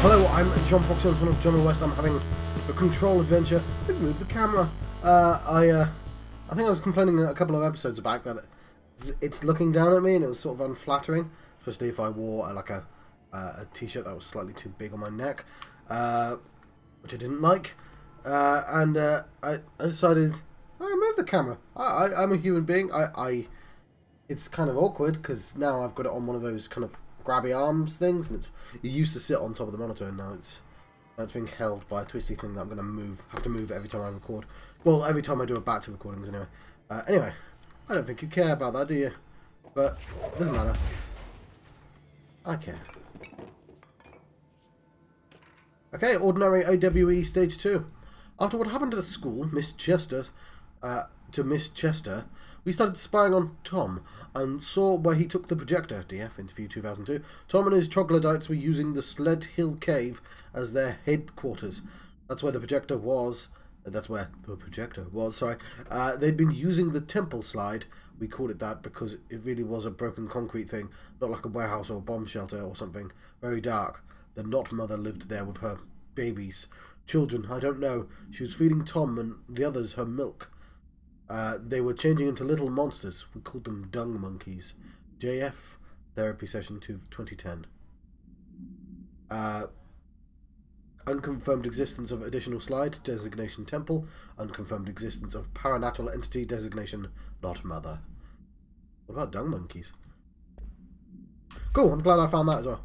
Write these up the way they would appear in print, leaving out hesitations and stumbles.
Hello, I'm John Fox in front of John West. I'm having a control adventure. Move the camera. I think I was complaining a couple of episodes back that it's looking down at me and it was sort of unflattering, especially if I wore like a t-shirt that was slightly too big on my neck, which I didn't like. I decided I move the camera. I'm a human being. It's kind of awkward because now I've got it on one of those kind of grabby arms things, and it used to sit on top of the monitor, and now it's being held by a twisty thing that I'm going to have to move every time I record. Well, every time I do a back to recordings, anyway. Anyway, I don't think you care about that, do you? But it doesn't matter. I care. Okay, ordinary AWE stage 2. After what happened at the school, Miss Chester, we started spying on Tom and saw where he took the projector. DF, interview 2002. Tom and his troglodytes were using the Sled Hill Cave as their headquarters. That's where the projector was. Sorry. They'd been using the temple slide. We called it that because it really was a broken concrete thing, not like a warehouse or a bomb shelter or something. Very dark. The Not Mother lived there with her babies. Children, I don't know. She was feeding Tom and the others her milk. They were changing into little monsters. We called them dung monkeys. JF, therapy session 2010. Unconfirmed existence of additional slide, designation temple. Unconfirmed existence of paranatal entity, designation not mother. What about dung monkeys? Cool, I'm glad I found that as well.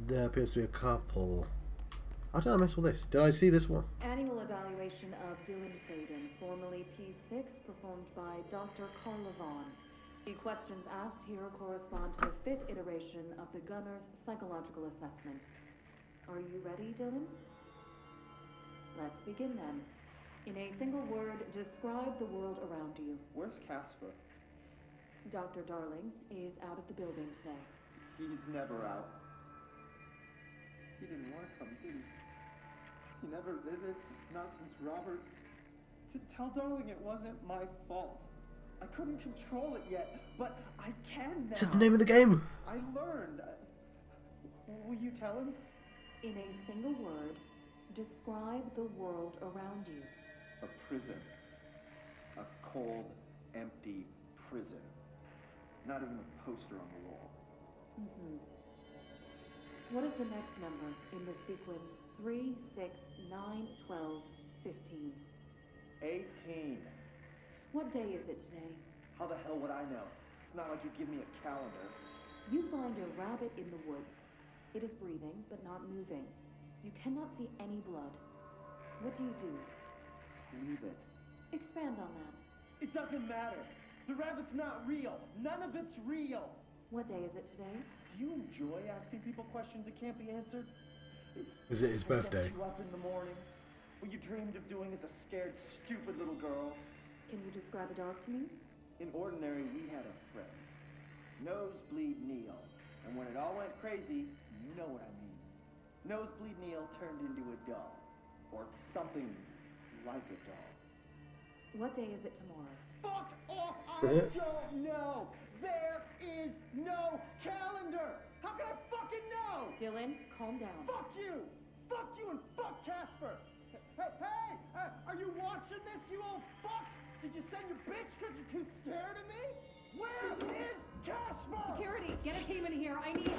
There appears to be a couple. How did I miss all this? Did I see this one? Annual evaluation of Dylan Faden, formerly P6, performed by Dr. Carlavon. The questions asked here correspond to the 5th iteration of the Gunner's psychological assessment. Are you ready, Dylan? Let's begin then. In a single word, describe the world around you. Where's Casper? Dr. Darling is out of the building today. He's never out. He didn't want to come, did he? He never visits, not since Roberts. Tell Darling it wasn't my fault. I couldn't control it yet, but I can now. Is that the name of the game? I learned. Will you tell him? In a single word, describe the world around you. A prison. A cold, empty prison. Not even a poster on the wall. What is the next number in the sequence 3, 6, 9, 12, 15? 18. What day is it today? How the hell would I know? It's not like you give me a calendar. You find a rabbit in the woods. It is breathing, but not moving. You cannot see any blood. What do? Leave it. Expand on that. It doesn't matter. The rabbit's not real. None of it's real. What day is it today? Do you enjoy asking people questions that can't be answered? Is it his birthday? Gets you up in the morning. What you dreamed of doing as a scared, stupid little girl. Can you describe a dog to me? In Ordinary, we had a friend. Nosebleed Neil. And when it all went crazy, you know what I mean. Nosebleed Neil turned into a dog. Or something like a dog. What day is it tomorrow? Fuck off! I don't know! There is no calendar! How can I fucking know? Dylan, calm down. Fuck you! Fuck you and fuck Casper! Hey! Are you watching this, you old fuck? Did you send your bitch because you're too scared of me? Where is Casper? Security, get a team in here. I need...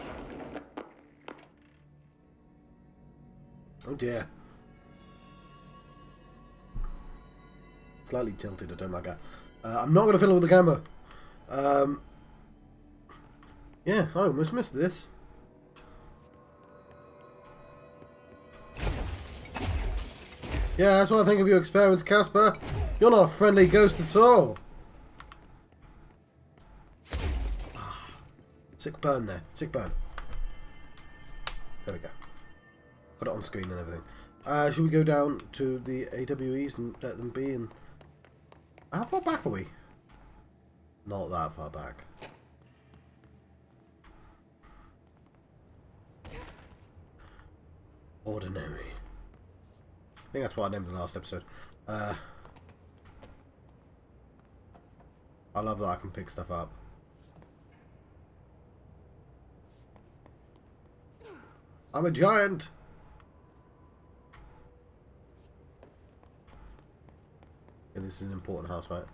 Oh dear. Slightly tilted, I don't like that. I'm not going to fiddle with the camera. Yeah, I almost missed this. Yeah, that's what I think of your experiments, Casper. You're not a friendly ghost at all. Sick burn there. Sick burn. There we go. Got it on screen and everything. Should we go down to the AWEs and let them be? And how far back are we? Not that far back. Ordinary. I think that's what I named the last episode. I love that I can pick stuff up. I'm a giant. Yeah, this is an important house, right?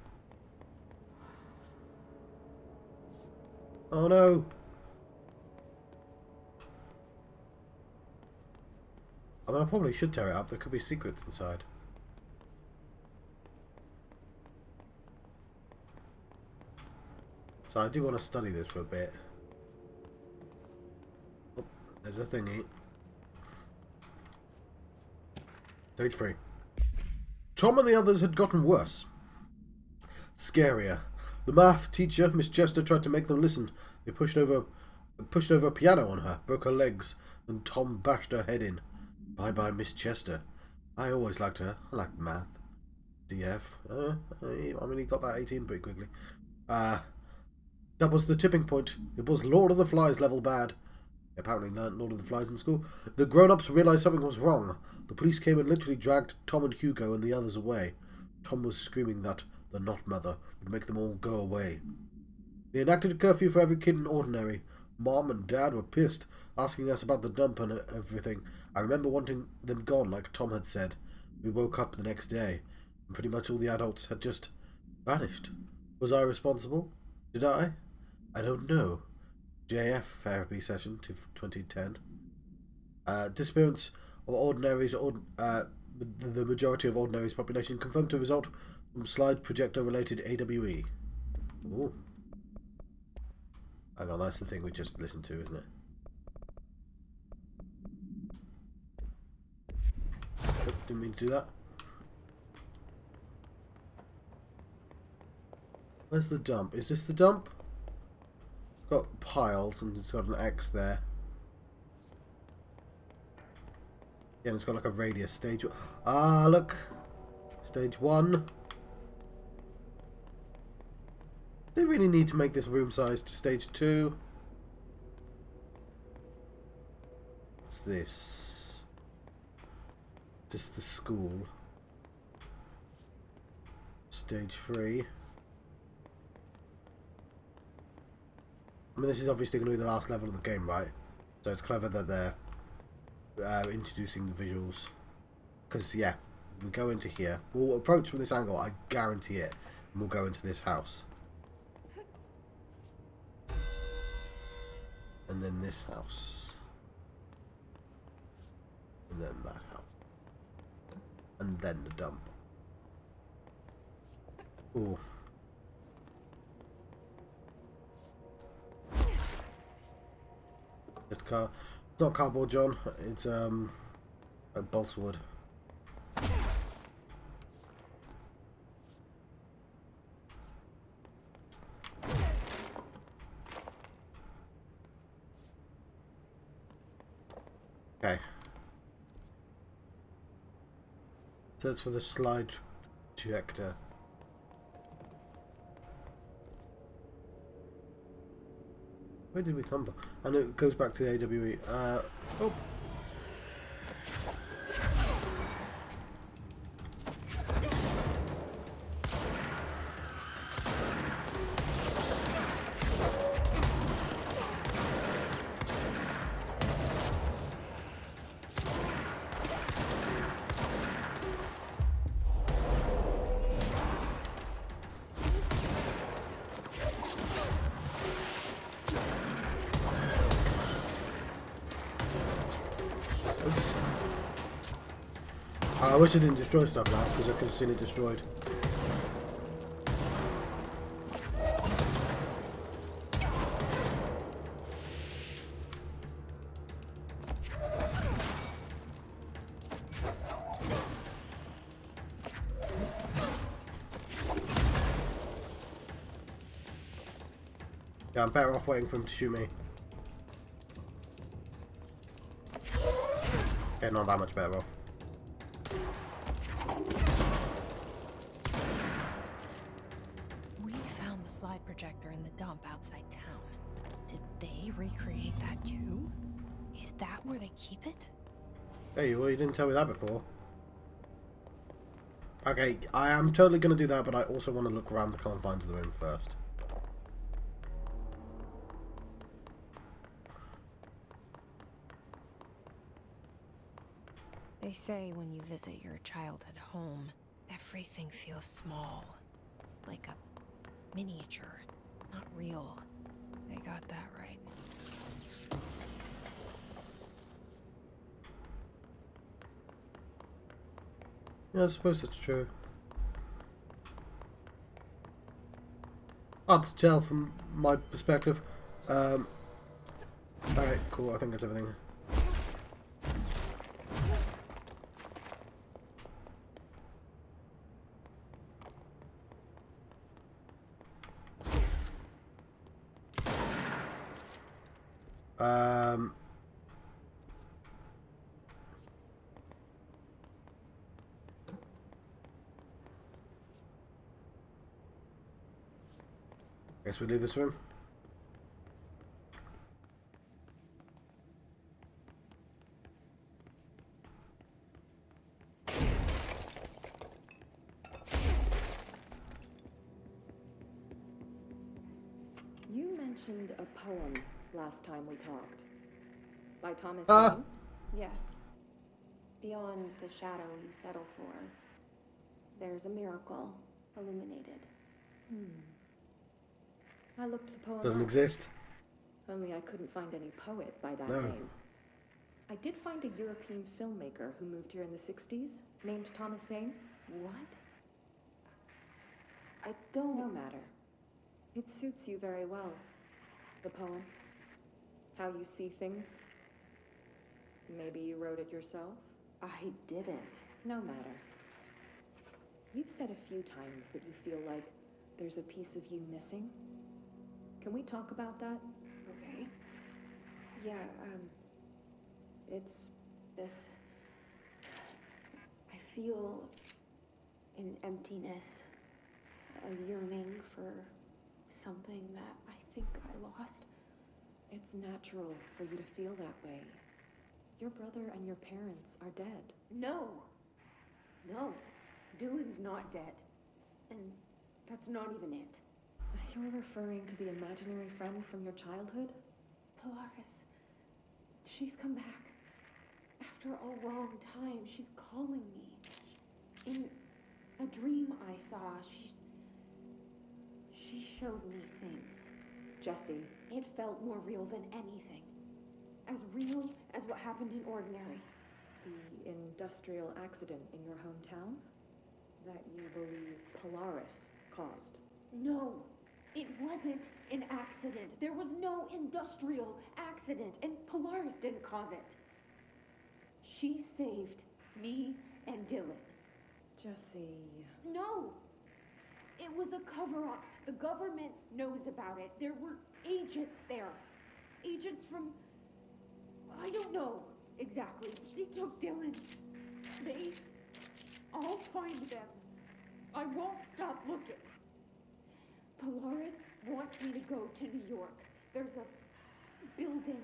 Oh no! I mean, I probably should tear it up. There could be secrets inside. So I do want to study this for a bit. Oh, there's a thingy. Stage 3. Tom and the others had gotten worse. Scarier. The math teacher, Miss Chester, tried to make them listen. They pushed over a piano on her, broke her legs, and Tom bashed her head in. Bye-bye, Miss Chester. I always liked her. I liked math. DF. I mean, he got that 18 pretty quickly. That was the tipping point. It was Lord of the Flies level bad. They apparently learned Lord of the Flies in school. The grown-ups realised something was wrong. The police came and literally dragged Tom and Hugo and the others away. Tom was screaming that the Not Mother would make them all go away. They enacted a curfew for every kid in Ordinary. Mom and Dad were pissed, asking us about the dump and everything. I remember wanting them gone, like Tom had said. We woke up the next day, and pretty much all the adults had just vanished. Was I responsible? Did I? I don't know. JF therapy session to 2010. Disappearance of Ordinary's the majority of Ordinary's population confirmed to result from slide projector related AWE. Ooh. Hang on, that's the thing we just listened to, isn't it? Oh, didn't mean to do that. Where's the dump? Is this the dump? It's got piles and it's got an X there. Yeah, and it's got like a radius. Stage... Ah, look! Stage 1. They really need to make this room-sized. Stage 2. What's this? Just the school. Stage 3. I mean, this is obviously going to be the last level of the game, right? So it's clever that they're introducing the visuals. Because, yeah, we go into here. We'll approach from this angle, I guarantee it. And we'll go into this house. And then this house. And then that house. And then the dump. Ooh. It's not cardboard, John. It's like balsa wood. Okay. So it's for the slide projector. Where did we come from? And it goes back to the AWE. Oh! I wish I didn't destroy stuff now, because I could have seen it destroyed. Yeah, I'm better off waiting for him to shoot me. Okay, not that much better off. Slide projector in the dump outside town. Did they recreate that too? Is that where they keep it? Hey, well, you didn't tell me that before. Okay, I am totally going to do that, but I also want to look around the confines of the room first. They say when you visit your childhood home, everything feels small. Like a miniature, not real. They got that right. Yeah, I suppose that's true. Hard to tell from my perspective. Alright, cool, I think that's everything. Guess we leave this room. You mentioned a poem last time we talked. By Thomas Ah. Paine? Yes. Beyond the shadow you settle for, there's a miracle illuminated. I looked the poem Doesn't up. exist. Only I couldn't find any poet by that No. name. I did find a European filmmaker who moved here in the 60s, named Thomas Paine. What? I don't... No matter. It suits you very well. The poem. How you see things. Maybe you wrote it yourself? I didn't. No matter. You've said a few times that you feel like there's a piece of you missing. Can we talk about that? Okay. Yeah, it's this... I feel an emptiness, a yearning for something that I think I lost. It's natural for you to feel that way. Your brother and your parents are dead. No! No. Dylan's not dead. And that's not even it. You're referring to the imaginary friend from your childhood? Polaris. She's come back. After a long time, she's calling me. In a dream I saw, she showed me things. Jesse. It felt more real than anything. As real as what happened in Ordinary. The industrial accident in your hometown? That you believe Polaris caused. No, it wasn't an accident. There was no industrial accident, and Polaris didn't cause it. She saved me and Dylan. Jesse. No! It was a cover-up. The government knows about it. There were agents there. Agents from... I don't know exactly. They took Dylan. I'll find them. I won't stop looking. Polaris wants me to go to New York. There's a building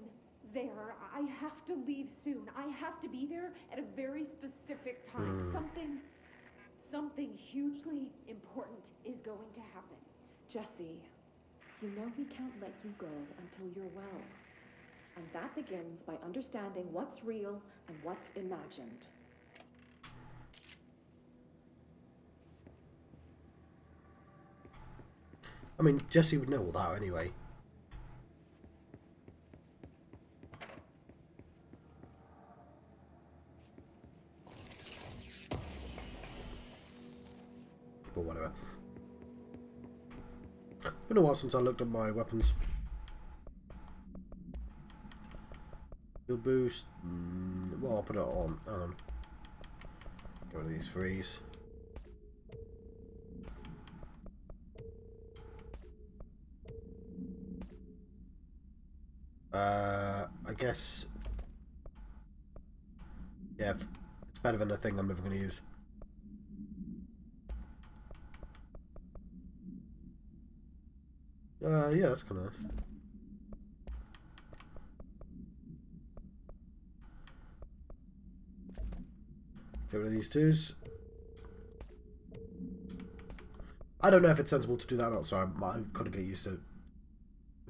there. I have to leave soon. I have to be there at a very specific time. Something hugely important is going to happen. Jesse, you know we can't let you go until you're well. And that begins by understanding what's real and what's imagined. I mean, Jesse would know all that anyway. But whatever. Been a while since I looked at my weapons. Heal boost. Well, I'll put it on. Hang on. Get rid of these threes. I guess. Yeah, it's better than the thing I'm never going to use. Yeah, that's kind of nice. Get rid of these twos. I don't know if it's sensible to do that or not, so I've got to get used to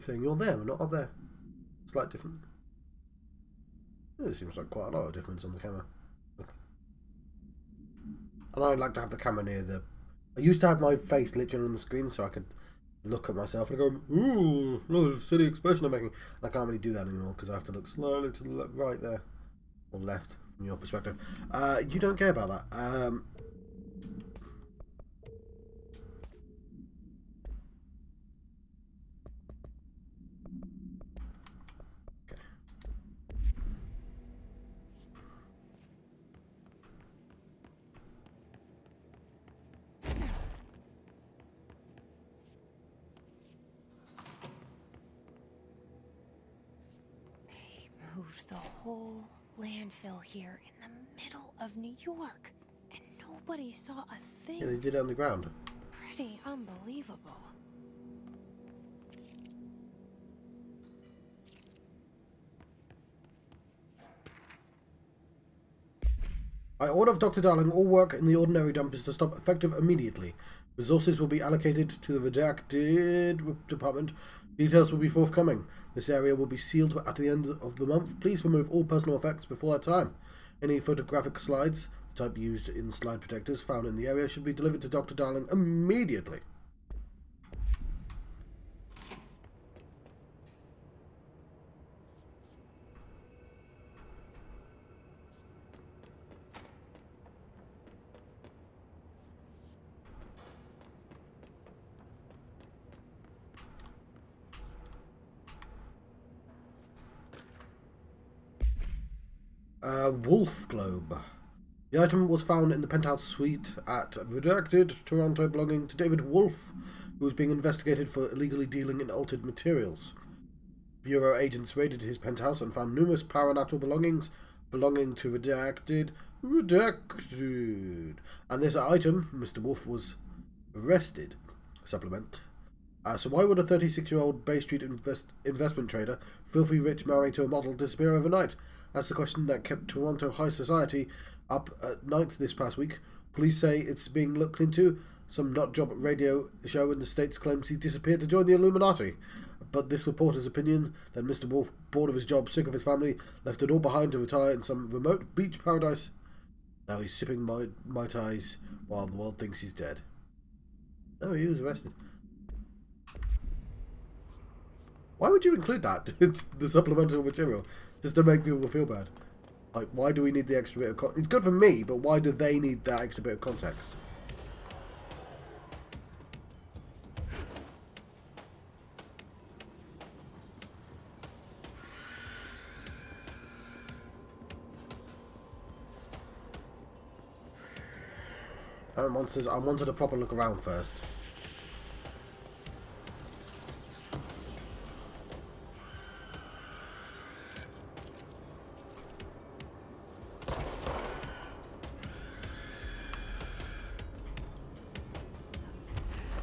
saying you're there, we're not up there. Slight difference. It seems like quite a lot of difference on the camera. And I like to have the camera near the... I used to have my face literally on the screen so I could look at myself and go, ooh, look at the silly expression I'm making. And I can't really do that anymore because I have to look slightly to the right there. Or left, from your perspective. You don't care about that. Moved the whole landfill here in the middle of New York, and nobody saw a thing. Yeah, they did it underground. Pretty unbelievable. By order of Dr. Darling, all work in the ordinary dump is to stop effective immediately. Resources will be allocated to the redacted department. Details will be forthcoming. This area will be sealed at the end of the month. Please remove all personal effects before that time. Any photographic slides, the type used in slide protectors, found in the area should be delivered to Dr. Darling immediately. Wolf Globe. The item was found in the penthouse suite at Redacted, Toronto, belonging to David Wolf, who was being investigated for illegally dealing in altered materials. Bureau agents raided his penthouse and found numerous paranatural belongings belonging to Redacted. And this item, Mr. Wolf was arrested. Supplement. So why would a 36-year-old Bay Street investment trader, filthy rich married to a model, disappear overnight? That's the question that kept Toronto high society up at night this past week. Police say it's being looked into. Some nut-job radio show in the States claims he disappeared to join the Illuminati. But this reporter's opinion that Mr. Wolf, bored of his job, sick of his family, left it all behind to retire in some remote beach paradise. Now he's sipping Mai Tais while the world thinks he's dead. No, he was arrested. Why would you include that? It's the supplemental material. Just to make people feel bad. Like, why do we need the extra bit of context? It's good for me, but why do they need that extra bit of context? Monsters, I wanted a proper look around first.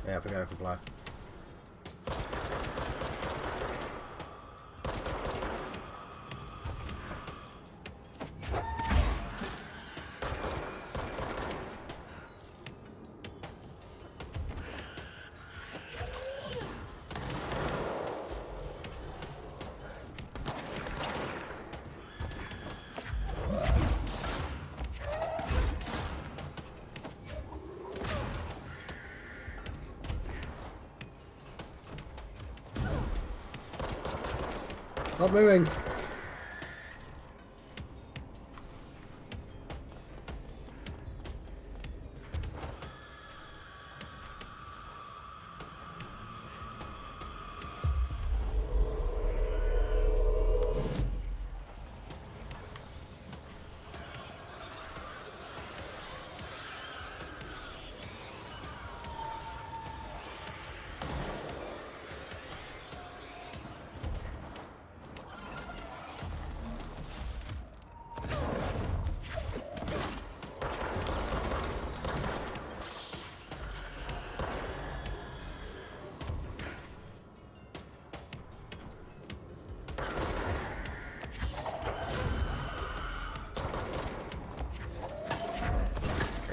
Yeah, I think I can fly. Stop moving!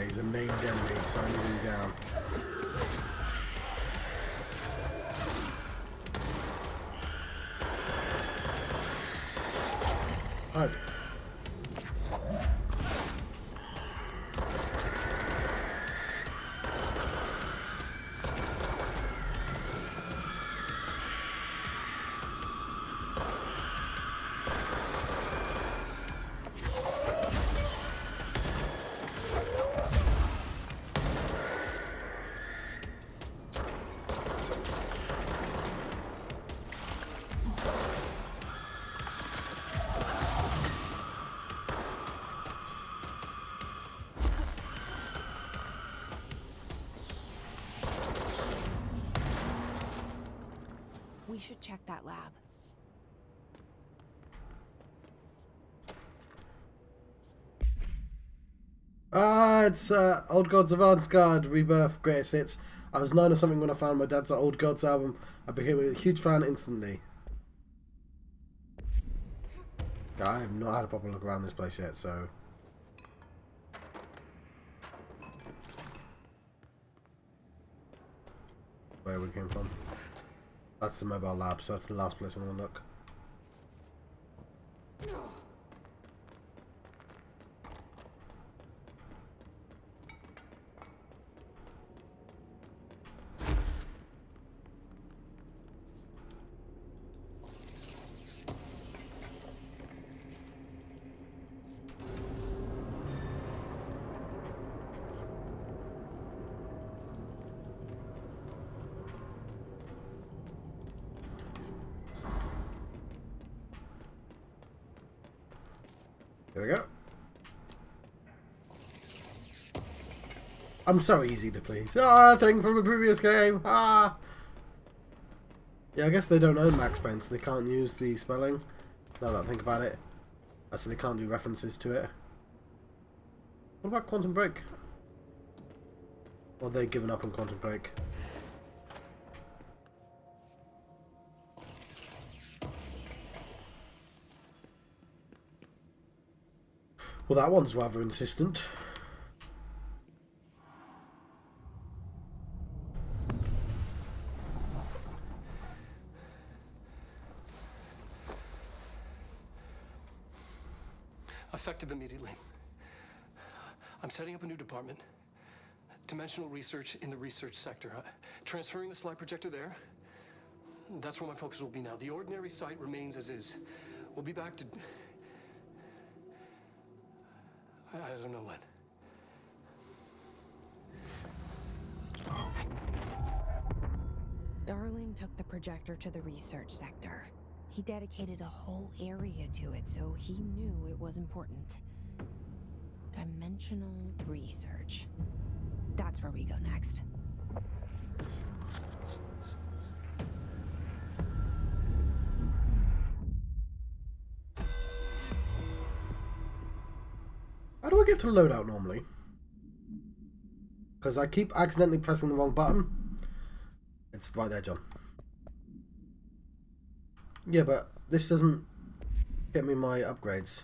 He's a named enemy, so I need him down. Right. We should check that lab. It's Old Gods Avant-Garde Rebirth Greatest Hits. I was 9 or something when I found my dad's Old Gods album. I became a huge fan instantly. I have not had a proper look around this place yet, so... Where we came from. That's the mobile lab, so that's the last place I want to look. Here we go. I'm so easy to please. Ah, thing from a previous game. Ah. Yeah, I guess they don't own Max Payne, so they can't use the spelling. Now that I think about it. So they can't do references to it. What about Quantum Break? Or they've given up on Quantum Break? Well, that one's rather insistent. Effective immediately. I'm setting up a new department. Dimensional research in the research sector. Transferring the slide projector there. That's where my focus will be now. The ordinary site remains as is. We'll be back to... I don't know when. Darling took the projector to the research sector. He dedicated a whole area to it, so he knew it was important. Dimensional research. That's where we go next. How do I get to loadout normally? Because I keep accidentally pressing the wrong button. It's right there, John. Yeah, but this doesn't get me my upgrades.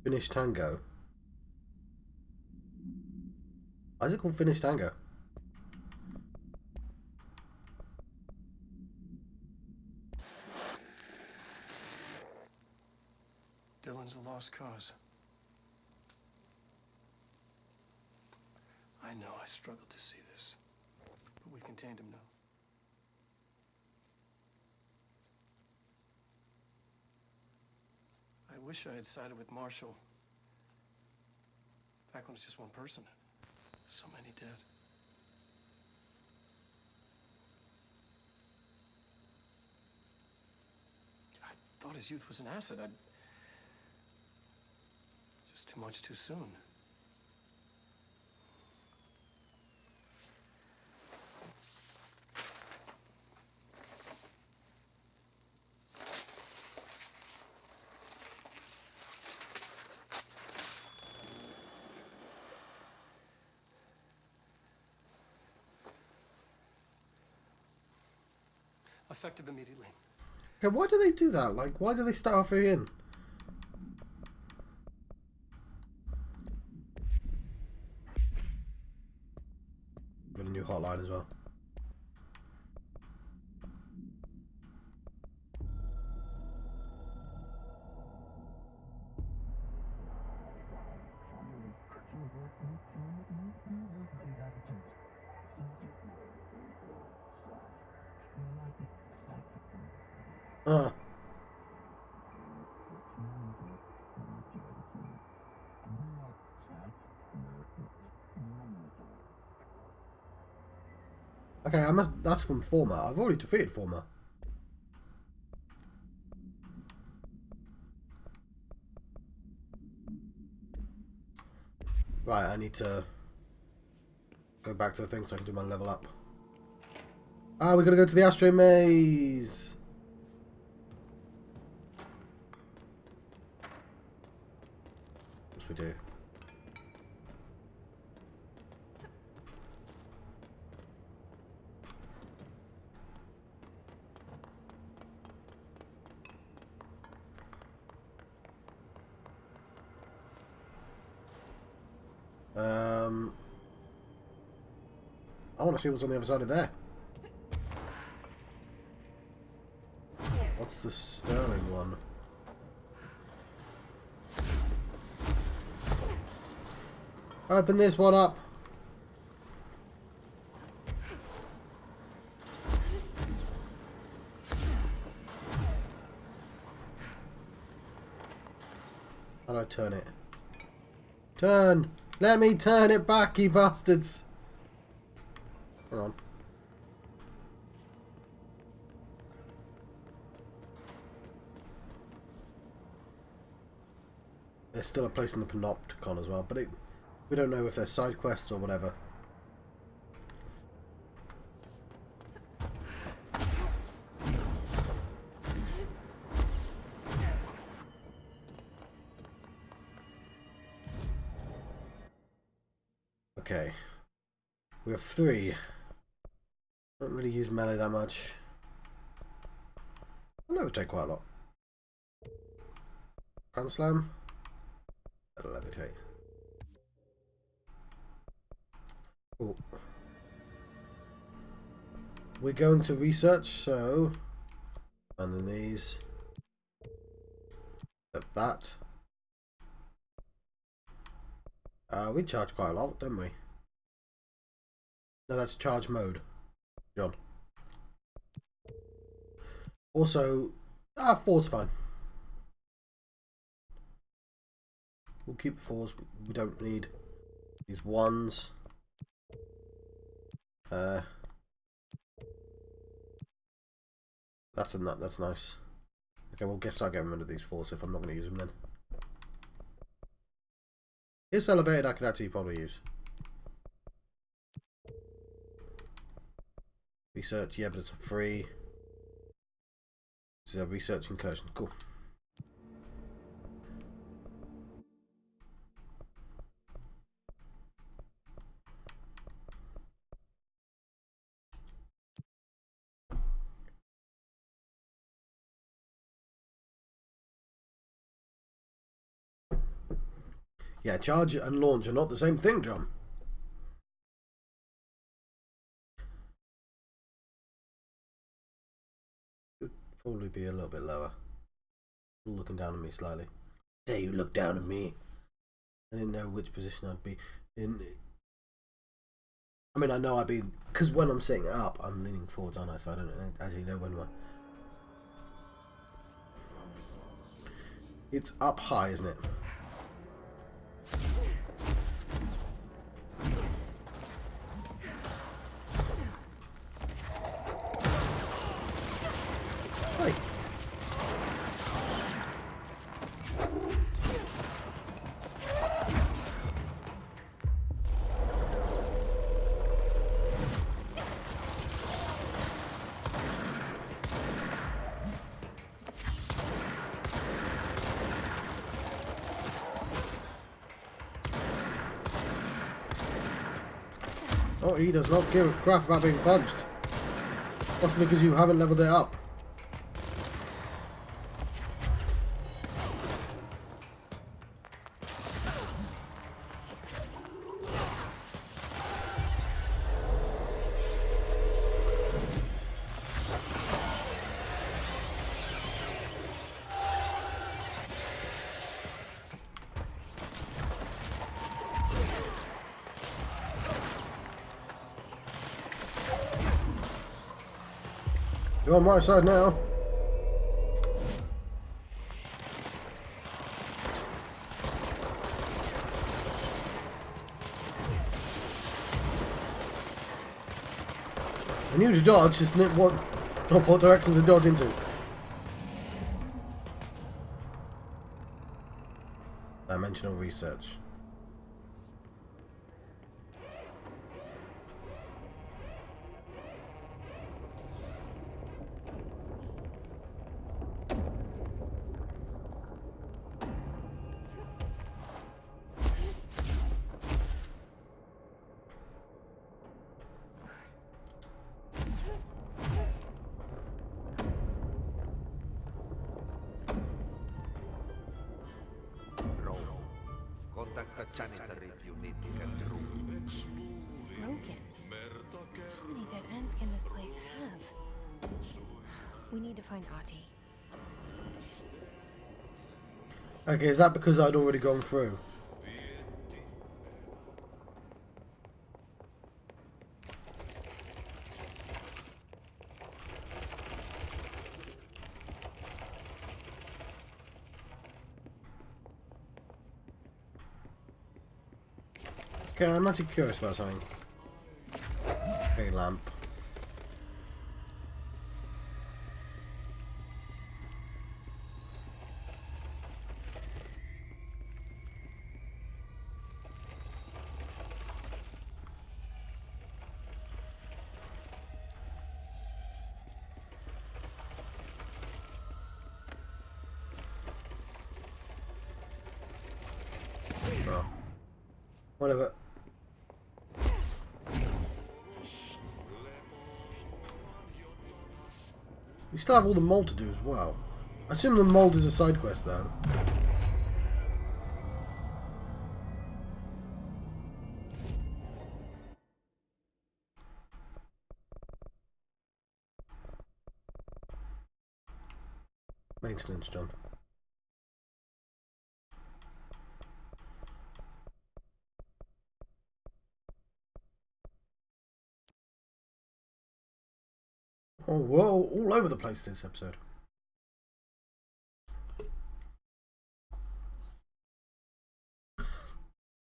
Finnish Tango. Why is it called Finnish Tango? Dylan's a lost cause. I know I struggled to see this, but we've contained him now. I wish I had sided with Marshall. Back when it was just one person. So many dead. I thought his youth was an asset. Just too much too soon. Effective immediately. Okay, why do they do that? Like, why do they start off here in? Got a new hotline as well. Okay, that's from Former. I've already defeated Former. Right, I need to go back to the thing so I can do my level up. Ah, we gotta go to the Astro Maze! Yes, we do. I want to see what's on the other side of there. What's the Sterling one? Open this one up. How do I turn it? Turn! Let me turn it back, you bastards! Hang on. There's still a place in the Panopticon as well, but we don't know if they're side quests or whatever. Okay. We have 3. Don't really use melee that much. I'll levitate quite a lot. Grand Slam. That'll levitate. Cool. We're going to research, so under these. That. We charge quite a lot, don't we? No, that's charge mode, John. Also, 4's fine. We'll keep the 4s. We don't need these 1s. That's a nut. That's nice. Okay, we'll start getting rid of these 4s if I'm not going to use them then. This elevated I could actually probably use. Research, yeah, but it's free. This is a research incursion. Cool. Yeah, charge and launch are not the same thing, John. Could probably be a little bit lower. Looking down at me slightly. Dare you look down at me? I didn't know which position I'd be in. I mean, I know I'd be, because when I'm sitting up, I'm leaning forwards, aren't I? So I don't actually know when it's up high, isn't it? Hey. Oh, he does not give a crap about being punched. That's because you haven't leveled it up. You're on my side now. I knew to dodge, just not what direction to dodge into. Dimensional research. contact the janitor if you need to get through. Broken. How many dead ends can this place have? We need to find Ati. Okay, is that because I'd already gone through? Okay, I'm actually curious about something. A lamp. Oh. Whatever. We still have all the mold to do as well. I assume the mold is a side quest though. Maintenance, John. Oh, we're all over the place this episode.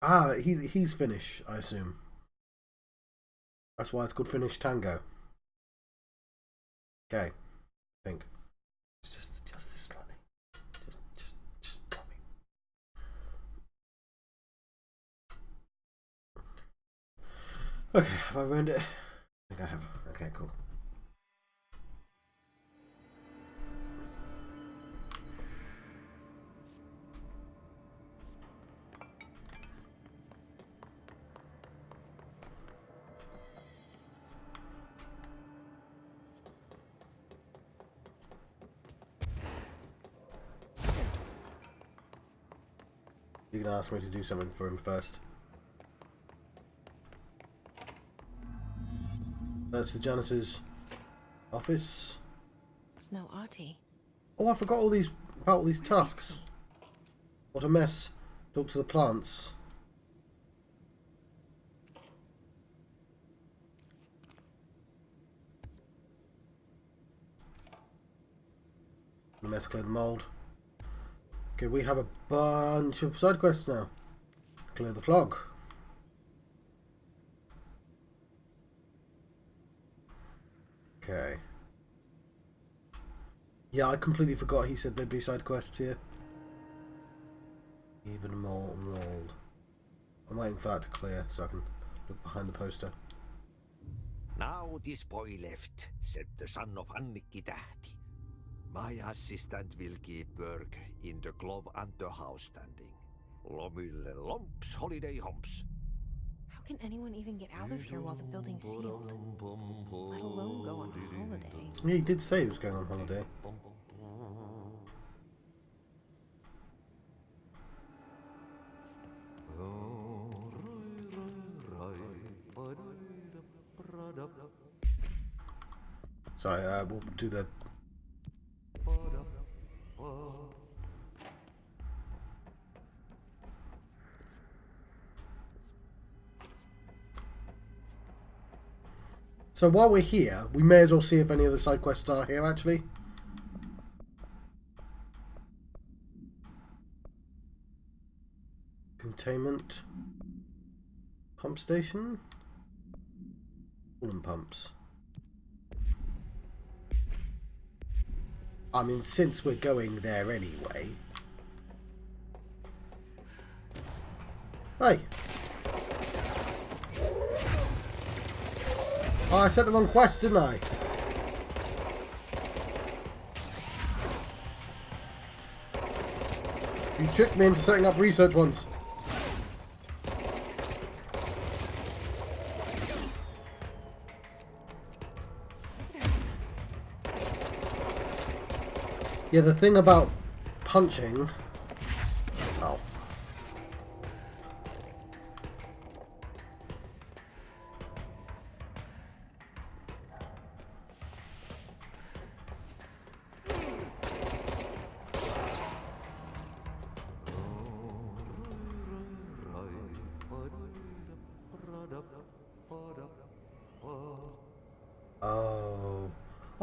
Ah, he's Finnish, I assume. That's why it's called Finnish Tango. Okay, I think. Just this slightly. Just slightly. Okay, have I ruined it? I think I have. Okay, cool. You can ask me to do something for him first. That's the janitor's office. There's no Ati. Oh, I forgot about all these tasks. What a mess. Talk to the plants. The mess, clear the mold. Okay, we have a bunch of side quests now. Clear the clog. Okay. Yeah, I completely forgot he said there'd be side quests here. Even more mold. I'm waiting for that to clear so I can look behind the poster. Now this boy left, said the son of Annikki Tähti. My assistant will keep work in the glove and the house standing. Lomille lomps, holiday humps. How can anyone even get out of here while the building's sealed? Let alone go on holiday. Yeah, he did say he was going on holiday. Sorry, we'll do the... So while we're here, we may as well see if any of the side quests are here, actually. Containment. Pump station. Coolant pumps. I mean, since we're going there anyway. Hey! Oh, I set the wrong quest, didn't I? You tricked me into setting up research ones. Yeah, the thing about punching... Oh.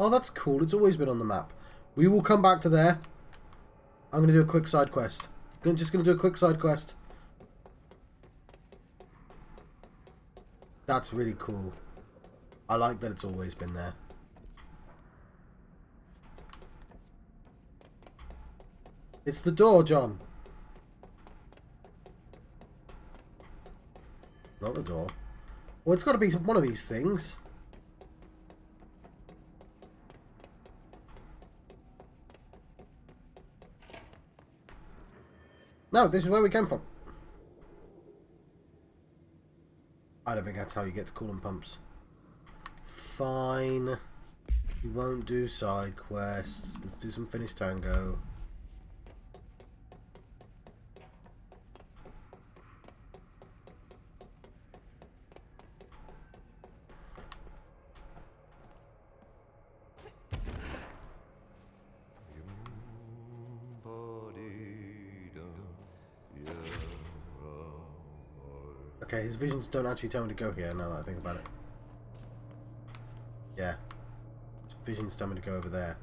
Oh, that's cool. It's always been on the map. We will come back to there. I'm going to do a quick side quest. Just going to do a quick side quest. That's really cool. I like that it's always been there. It's the door, John. Not the door. Well, it's got to be one of these things. No, this is where we came from. I don't think that's how you get to coolant pumps. Fine. We won't do side quests. Let's do some Finnish Tango. Okay, his visions don't actually tell me to go here now that I think about it. Yeah. His visions tell me to go over there.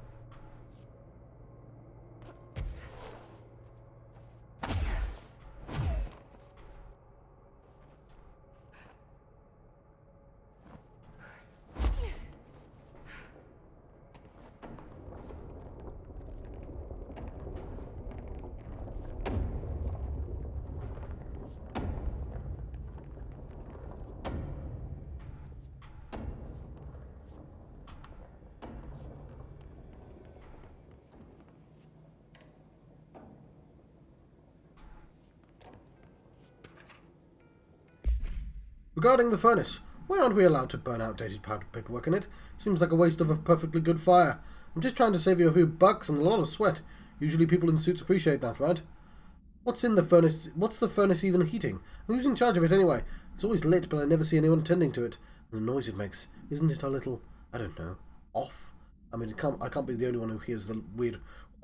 Regarding the furnace, why aren't we allowed to burn outdated paperwork in it? Seems like a waste of a perfectly good fire. I'm just trying to save you a few bucks and a lot of sweat. Usually people in suits appreciate that, right? What's in the furnace? What's the furnace even heating? Who's in charge of it anyway? It's always lit, but I never see anyone tending to it. And the noise it makes, isn't it a little, I don't know, off? I mean, I can't be the only one who hears the weird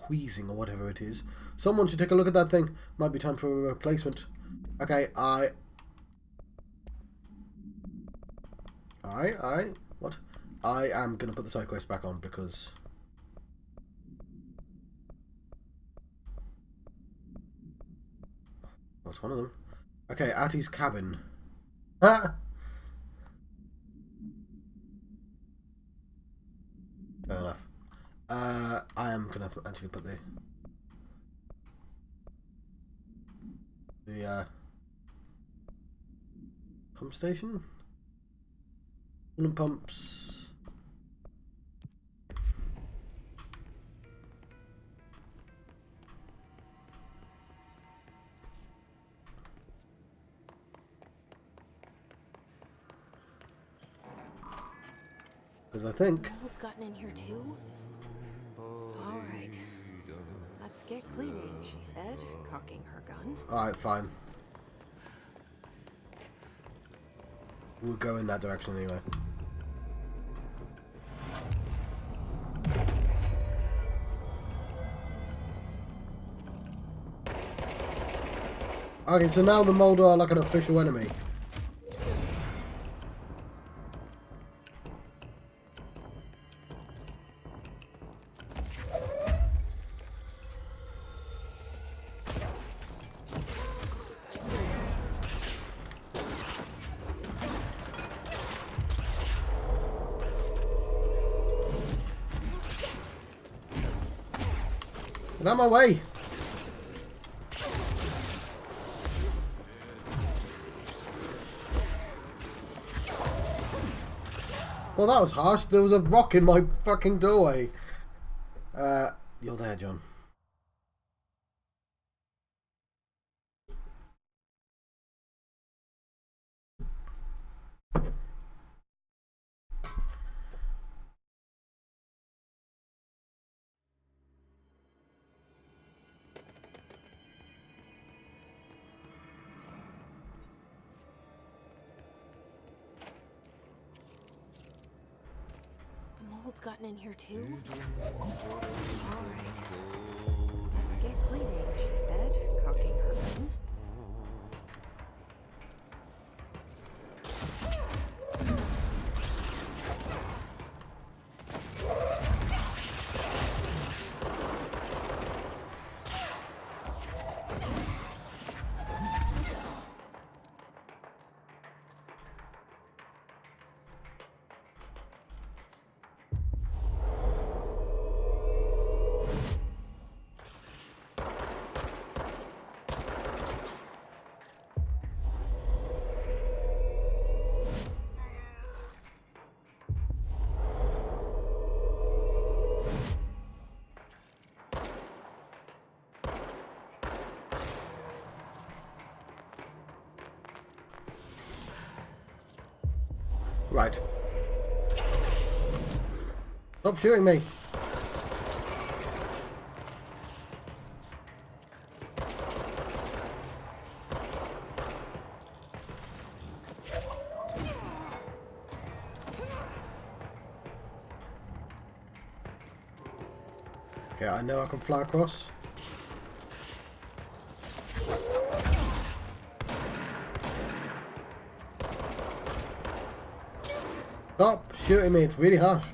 wheezing or whatever it is. Someone should take a look at that thing. Might be time for a replacement. Okay, what? I am going to put the side quest back on because... What's one of them? Okay, Atti's cabin. Ah! Fair enough. I am going to actually put the pump station? Coolant pumps. Because I think... Mold's gotten in here too? Alright. Let's get cleaning, she said, cocking her gun. Alright, fine. We'll go in that direction anyway. Okay, so now the mold are like an official enemy. Get out of my way! Well, that was harsh. There was a rock in my fucking doorway. You're there, John. Mold's gotten in here too? Alright. Let's get cleaning, she said, cocking her gun. Right. Stop shooting me. Okay, I know I can fly across. Stop shooting me, it's really harsh.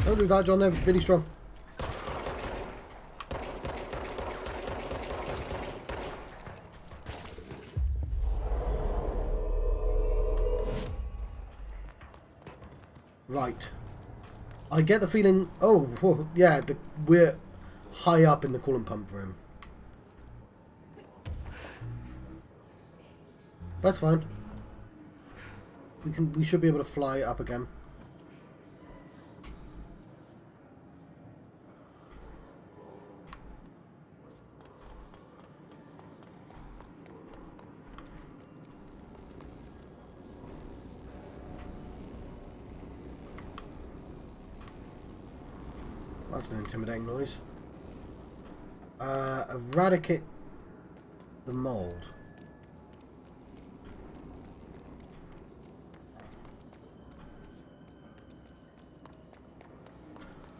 Don't do that, John, they're really strong. Right. I get the feeling... Oh, whoa, yeah, we're high up in the coolant pump room. That's fine. We should be able to fly up again. That's an intimidating noise. Eradicate the mold.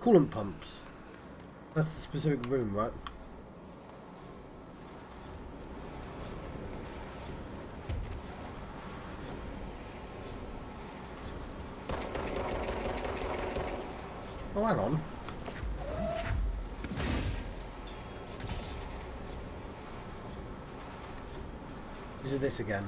Coolant pumps. That's the specific room, right? Oh, hang on. Is it this again?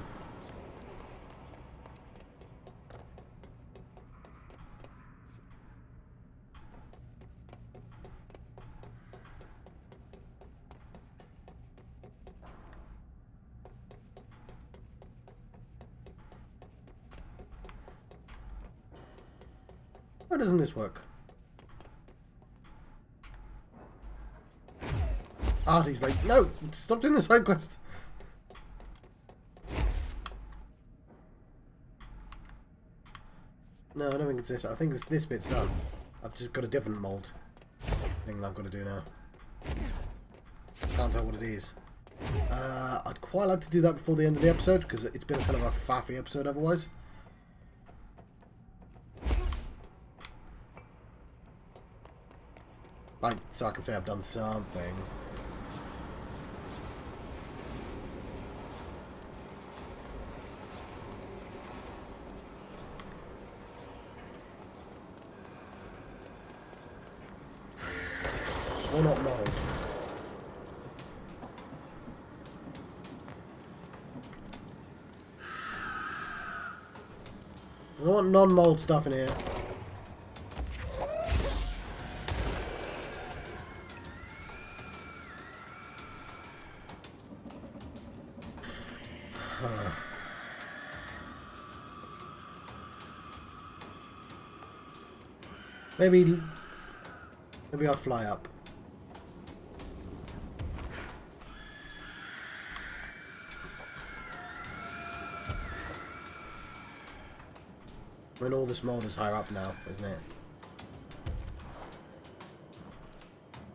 Why doesn't this work? Artie's like, no, stop doing the side quest. No, I don't think it's this. I think it's this bit's done. I've just got a different mold thing that I've got to do now. Can't tell what it is. I'd quite like to do that before the end of the episode, because it's been kind of a faffy episode otherwise. Like, so I can say I've done something. Or not mold. I want non-mold stuff in here. Maybe I'll fly up. When all this mold is higher up now, isn't it?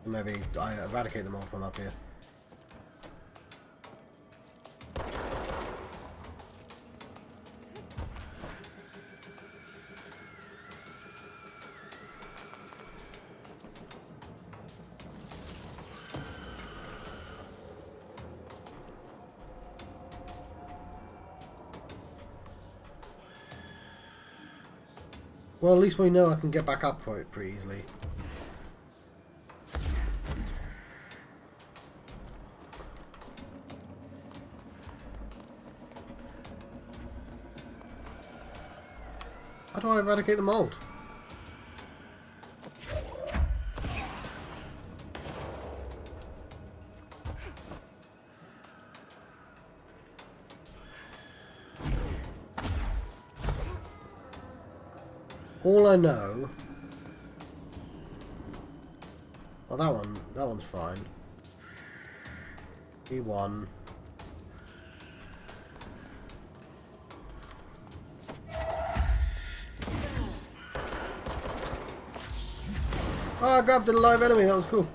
Maybe I eradicate the mold from up here. Well, at least we know I can get back up pretty easily. How do I eradicate the mold? All I know... Oh, that one's fine. E1. Oh, I grabbed a live enemy, that was cool.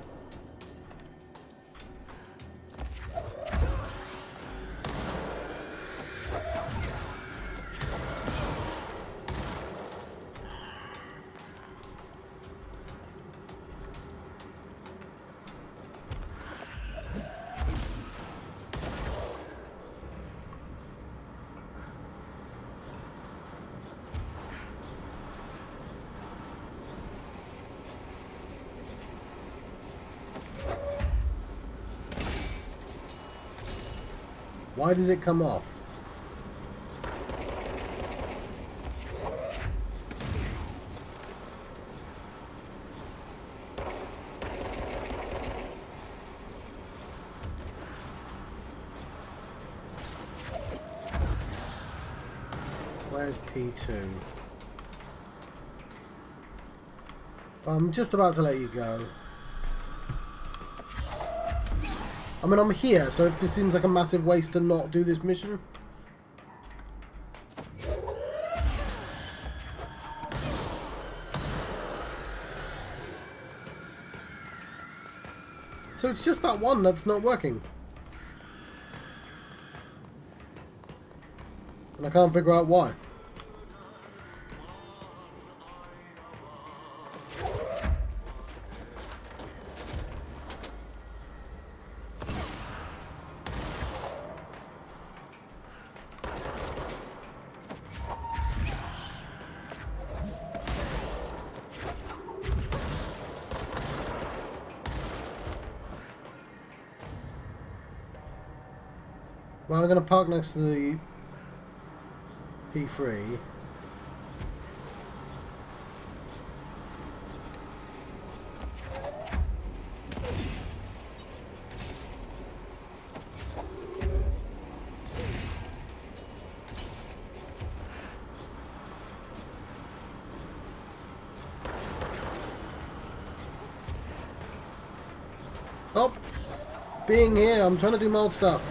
Why does it come off? Where's P2? I'm just about to let you go. I mean, I'm here, so if this seems like a massive waste to not do this mission. So it's just that one that's not working. And I can't figure out why. Well, I'm going to park next to the P3. Stop being here, I'm trying to do my old stuff.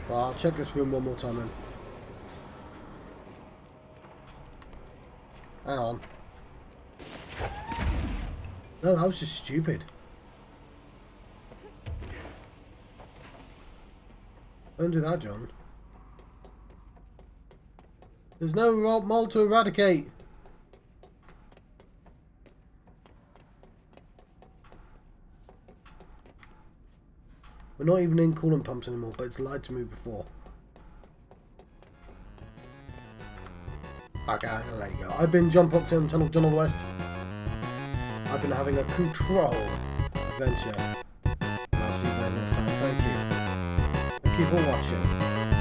Well, I'll check this room one more time then. Hang on. No, that was just stupid. Don't do that, John. There's no mold to eradicate. We're not even in coolant pumps anymore, but it's lied to me before. Okay, I'm gonna let you go. I've been John Proxy on the channel John of the West. I've been having a control adventure. And I'll see you guys next time. Thank you. Thank you for watching.